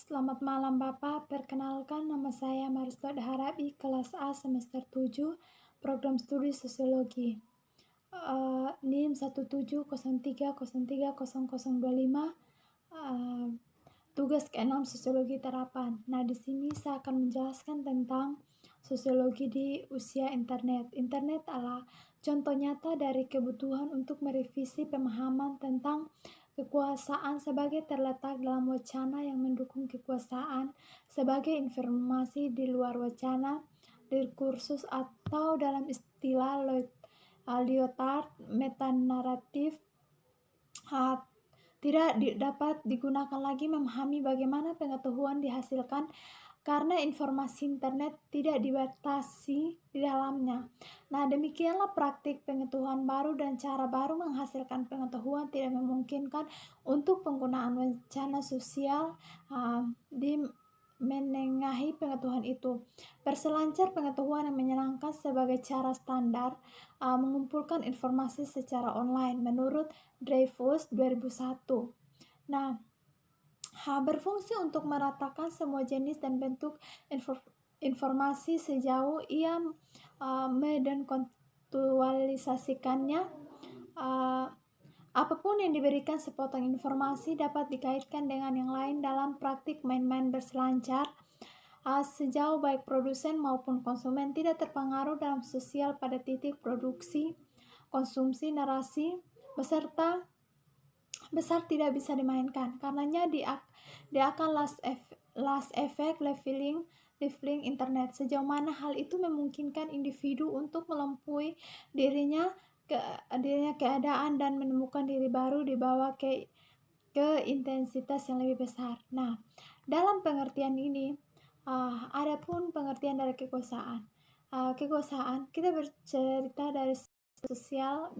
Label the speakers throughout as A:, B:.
A: Selamat malam Bapak, perkenalkan nama saya Maristo Harabi, kelas A semester 7, program studi sosiologi. NIM 1703030025, tugas ke-6 sosiologi terapan. Nah, di sini saya akan menjelaskan tentang sosiologi di usia internet. Internet adalah contoh nyata dari kebutuhan untuk merevisi pemahaman tentang kekuasaan sebagai terletak dalam wacana yang mendukung kekuasaan sebagai informasi di luar wacana, diskursus atau dalam istilah Lyotard, metanaratif tidak dapat digunakan lagi memahami bagaimana pengetahuan dihasilkan karena informasi internet tidak dibatasi di dalamnya. Nah, demikianlah praktik pengetahuan baru dan cara baru menghasilkan pengetahuan tidak memungkinkan untuk penggunaan wacana sosial di menengahi pengetahuan itu. Berselancar pengetahuan yang menyenangkan sebagai cara standar mengumpulkan informasi secara online menurut Dreyfus 2001. Nah, berfungsi untuk meratakan semua jenis dan bentuk informasi sejauh ia menkontekstualisasikannya. Apapun yang diberikan sepotong informasi dapat dikaitkan dengan yang lain dalam praktik main-main berselancar sejauh baik produsen maupun konsumen tidak terpengaruh dalam sosial pada titik produksi, konsumsi, narasi, beserta besar tidak bisa dimainkan. Karenanya dia akan last effect leveling internet. Sejauh mana hal itu memungkinkan individu untuk melampaui dirinya keadaan dan menemukan diri baru di bawah ke intensitas yang lebih besar. Nah, dalam pengertian ini ada pun pengertian dari kekuasaan. Kekuasaan kita bercerita dari sosial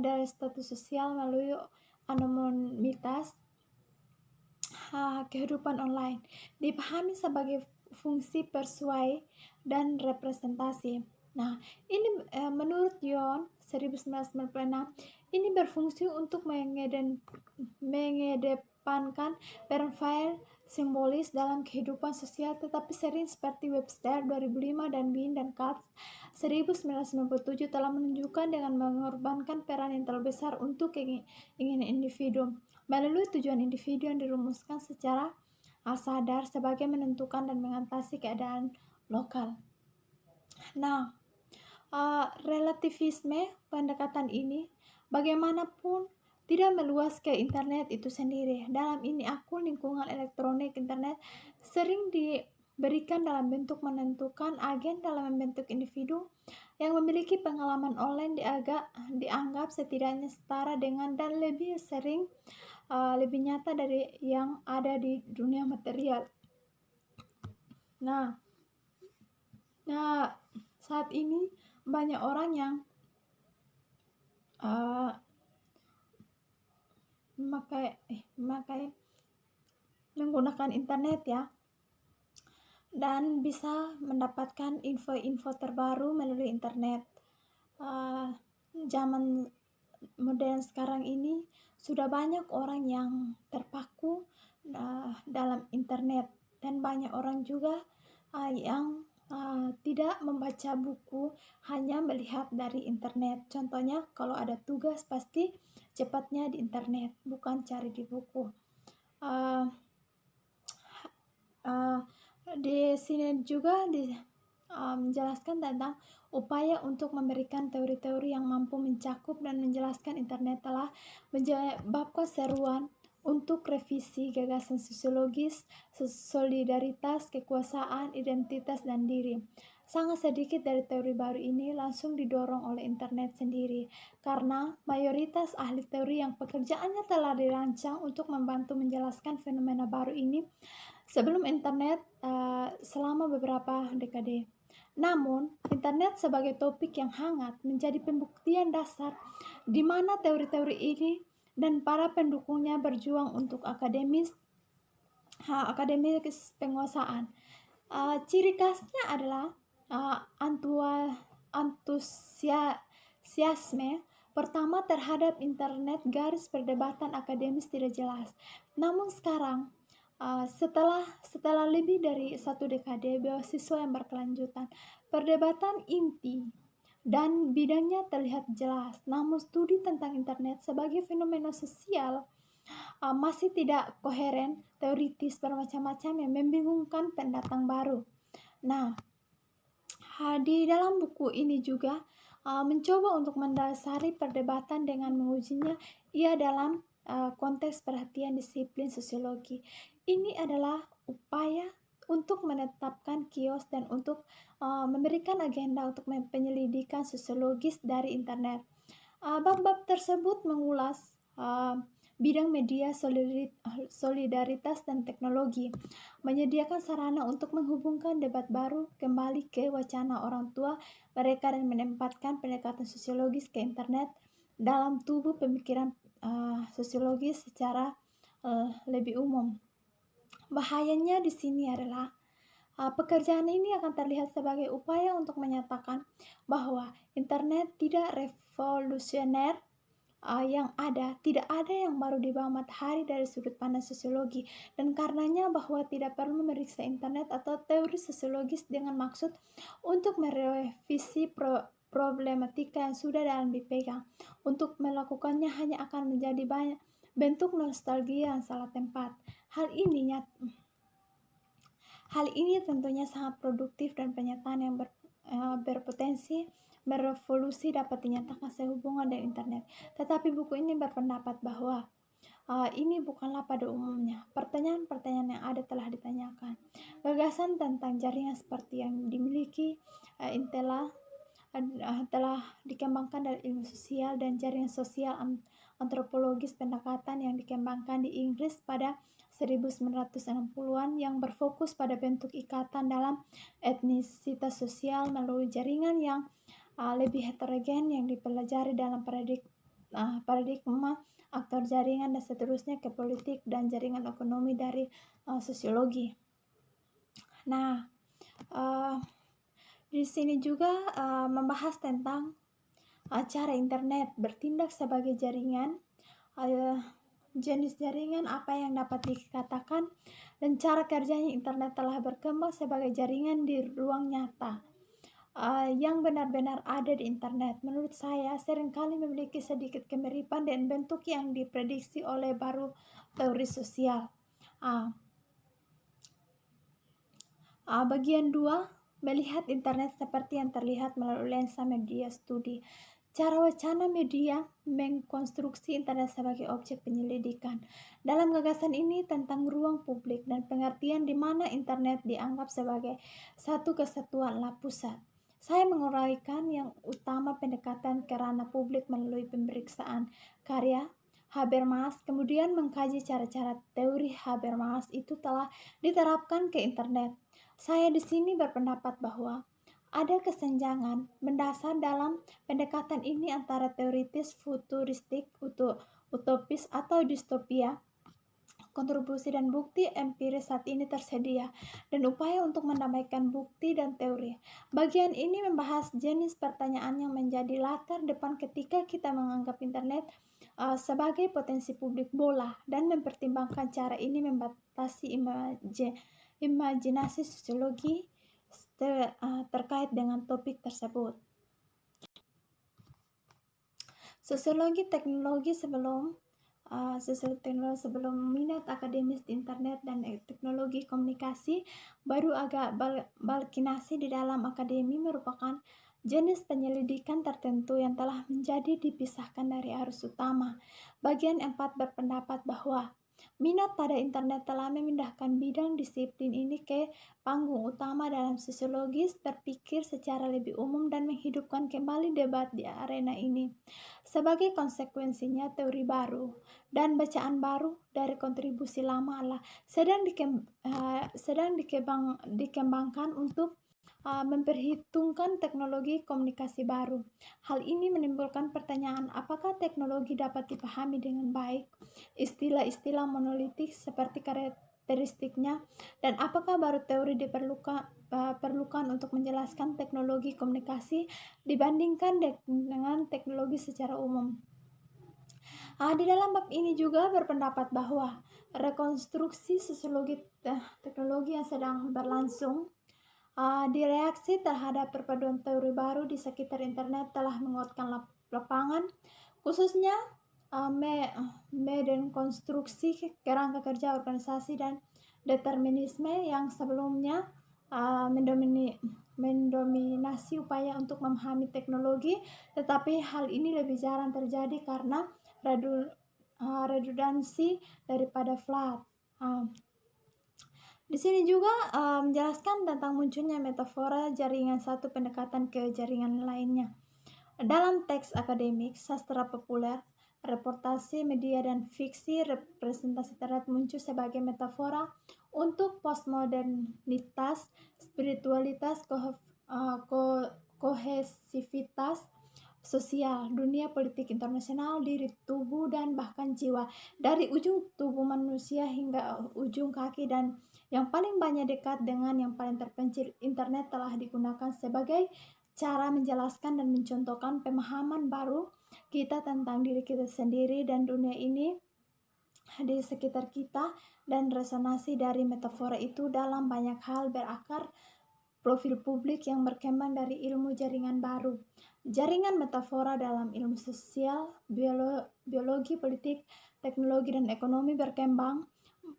A: dari status sosial melalui anonimitas kehidupan online dipahami sebagai fungsi persuasi dan representasi. Nah, ini menurut Yon 1996 ini berfungsi untuk mengedepankan peran file simbolis dalam kehidupan sosial, tetapi sering seperti Webster 2005 dan Bean dan Katz 1997 telah menunjukkan dengan mengorbankan peran yang terlalu besar untuk keinginan individu melalui tujuan individu yang dirumuskan secara sadar sebagai menentukan dan mengatasi keadaan lokal. Nah, relativisme pendekatan ini bagaimanapun tidak meluas ke internet itu sendiri. Dalam ini akun lingkungan elektronik internet sering diberikan dalam bentuk menentukan agen dalam membentuk individu yang memiliki pengalaman online dianggap setidaknya setara dengan dan lebih sering lebih nyata dari yang ada di dunia material. Nah, saat ini banyak orang yang memakai menggunakan internet ya, dan bisa mendapatkan info-info terbaru melalui internet. Zaman modern sekarang ini sudah banyak orang yang terpaku dalam internet, dan banyak orang juga yang tidak membaca buku, hanya melihat dari internet. Contohnya kalau ada tugas pasti cepatnya di internet, bukan cari di buku. Di sini juga menjelaskan tentang upaya untuk memberikan teori-teori yang mampu mencakup dan menjelaskan internet telah menyebabkan seruan untuk revisi gagasan sosiologis, solidaritas, kekuasaan, identitas, dan diri. Sangat sedikit dari teori baru ini langsung didorong oleh internet sendiri, karena mayoritas ahli teori yang pekerjaannya telah dirancang untuk membantu menjelaskan fenomena baru ini sebelum internet selama beberapa dekade. Namun, internet sebagai topik yang hangat menjadi pembuktian dasar di mana teori-teori ini dan para pendukungnya berjuang untuk akademis penguasaan. Ciri khasnya adalah antusiasme pertama terhadap internet, garis perdebatan akademis tidak jelas. Namun sekarang Setelah lebih dari 1 dekade beasiswa yang berkelanjutan, perdebatan inti dan bidangnya terlihat jelas. Namun studi tentang internet sebagai fenomena sosial masih tidak koheren, teoritis bermacam-macam yang membingungkan pendatang baru. Nah, di dalam buku ini juga mencoba untuk mendasari perdebatan dengan mengujinya ia dalam konteks perhatian disiplin sosiologi. Ini adalah upaya untuk menetapkan kios dan untuk memberikan agenda untuk penyelidikan sosiologis dari internet. Bab-bab tersebut mengulas bidang media, solidaritas, dan teknologi, menyediakan sarana untuk menghubungkan debat baru kembali ke wacana orang tua mereka dan menempatkan pendekatan sosiologis ke internet dalam tubuh pemikiran sosiologis secara lebih umum. Bahayanya di sini adalah pekerjaan ini akan terlihat sebagai upaya untuk menyatakan bahwa internet tidak revolusioner. Tidak ada yang baru di bawah matahari dari sudut pandang sosiologi, dan karenanya bahwa tidak perlu memeriksa internet atau teori sosiologis dengan maksud untuk merevisi problematika yang sudah dalam dipegang. Untuk melakukannya hanya akan menjadi banyak bentuk nostalgia yang salah tempat. Hal ini tentunya sangat produktif dan pernyataan yang berpotensi merevolusi dapat dinyatakan sehubungan dengan internet. Tetapi buku ini berpendapat bahwa ini bukanlah pada umumnya. Pertanyaan-pertanyaan yang ada telah ditanyakan. Gagasan tentang jaringan seperti yang dimiliki Intela telah dikembangkan dari ilmu sosial dan jaringan sosial antropologis pendekatan yang dikembangkan di Inggris pada 1960-an yang berfokus pada bentuk ikatan dalam etnisitas sosial melalui jaringan yang lebih heterogen yang dipelajari dalam paradigma aktor jaringan dan seterusnya ke politik dan jaringan ekonomi dari sosiologi. Nah, di sini juga membahas tentang cara internet bertindak sebagai jaringan, jenis jaringan apa yang dapat dikatakan, dan cara kerjanya internet telah berkembang sebagai jaringan di ruang nyata yang benar-benar ada di internet. Menurut saya seringkali memiliki sedikit kemiripan dan bentuk yang diprediksi oleh baru teori sosial. Bagian 2, melihat internet seperti yang terlihat melalui lensa media studi. Cara wacana media mengkonstruksi internet sebagai objek penyelidikan. Dalam gagasan ini tentang ruang publik dan pengertian di mana internet dianggap sebagai satu kesatuan pusat. Saya menguraikan yang utama pendekatan ke ranah publik melalui pemeriksaan karya Habermas, kemudian mengkaji cara-cara teori Habermas itu telah diterapkan ke internet. Saya di sini berpendapat bahwa ada kesenjangan mendasar dalam pendekatan ini antara teoritis, futuristik, utopis, atau distopia, kontribusi dan bukti empiris saat ini tersedia, dan upaya untuk mendamaikan bukti dan teori. Bagian ini membahas jenis pertanyaan yang menjadi latar depan ketika kita menganggap internet sebagai potensi publik bola dan mempertimbangkan cara ini membatasi imajinasi sosiologi terkait dengan topik tersebut. Sosiologi teknologi sebelum minat akademis di internet dan teknologi komunikasi baru agak balkinasi di dalam akademi merupakan jenis penyelidikan tertentu yang telah menjadi dipisahkan dari arus utama. Bagian 4 berpendapat bahwa minat pada internet telah memindahkan bidang disiplin ini ke panggung utama dalam sosiologis berpikir secara lebih umum dan menghidupkan kembali debat di arena ini. Sebagai konsekuensinya, teori baru dan bacaan baru dari kontribusi lama sedang dikembangkan untuk memperhitungkan teknologi komunikasi baru. Hal ini menimbulkan pertanyaan apakah teknologi dapat dipahami dengan baik, istilah-istilah monolitik seperti karakteristiknya, dan apakah baru teori diperlukan untuk menjelaskan teknologi komunikasi dibandingkan dengan teknologi secara umum. Di dalam bab ini juga berpendapat bahwa rekonstruksi sosiologi teknologi yang sedang berlangsung di reaksi terhadap perpaduan teori baru di sekitar internet telah menguatkan lapangan, khususnya medan konstruksi kerangka kerja organisasi dan determinisme yang sebelumnya mendominasi upaya untuk memahami teknologi, tetapi hal ini lebih jarang terjadi karena redundansi daripada flat. Di sini juga menjelaskan tentang munculnya metafora jaringan satu pendekatan ke jaringan lainnya. Dalam teks akademik, sastra populer, reportase, media, dan fiksi, representasi terlihat muncul sebagai metafora untuk postmodernitas, spiritualitas, kohesivitas sosial, dunia politik internasional, diri, tubuh, dan bahkan jiwa. Dari ujung tubuh manusia hingga ujung kaki dan yang paling banyak dekat dengan yang paling terpencil, internet telah digunakan sebagai cara menjelaskan dan mencontohkan pemahaman baru kita tentang diri kita sendiri dan dunia ini di sekitar kita, dan resonansi dari metafora itu dalam banyak hal berakar profil publik yang berkembang dari ilmu jaringan baru. Jaringan metafora dalam ilmu sosial, biologi, politik, teknologi, dan ekonomi berkembang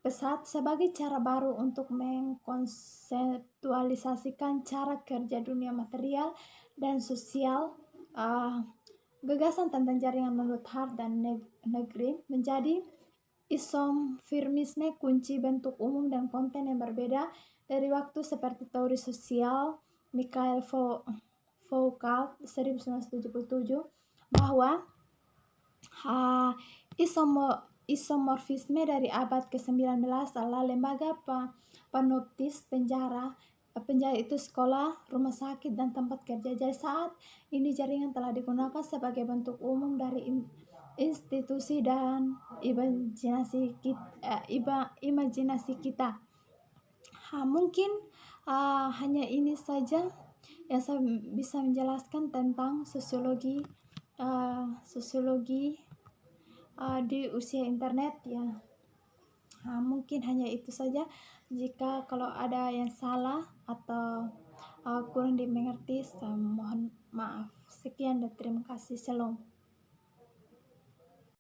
A: pesat sebagai cara baru untuk mengkonseptualisasikan cara kerja dunia material dan sosial. Gagasan tentang jaringan menurut Hart dan Negri menjadi isomorfisme kunci bentuk umum dan konten yang berbeda dari waktu seperti teori sosial Michael Foucault 1977 bahwa isomorfisme dari abad ke-19 adalah lembaga panoptis penjara itu sekolah, rumah sakit, dan tempat kerja. Jadi saat ini jaringan telah digunakan sebagai bentuk umum dari institusi dan imajinasi kita. Mungkin hanya ini saja yang saya bisa menjelaskan tentang sosiologi di usia internet ya. Mungkin hanya itu saja. Jika kalau ada yang salah atau kurang dimengerti, saya mohon maaf. Sekian dan terima kasih. Shalom.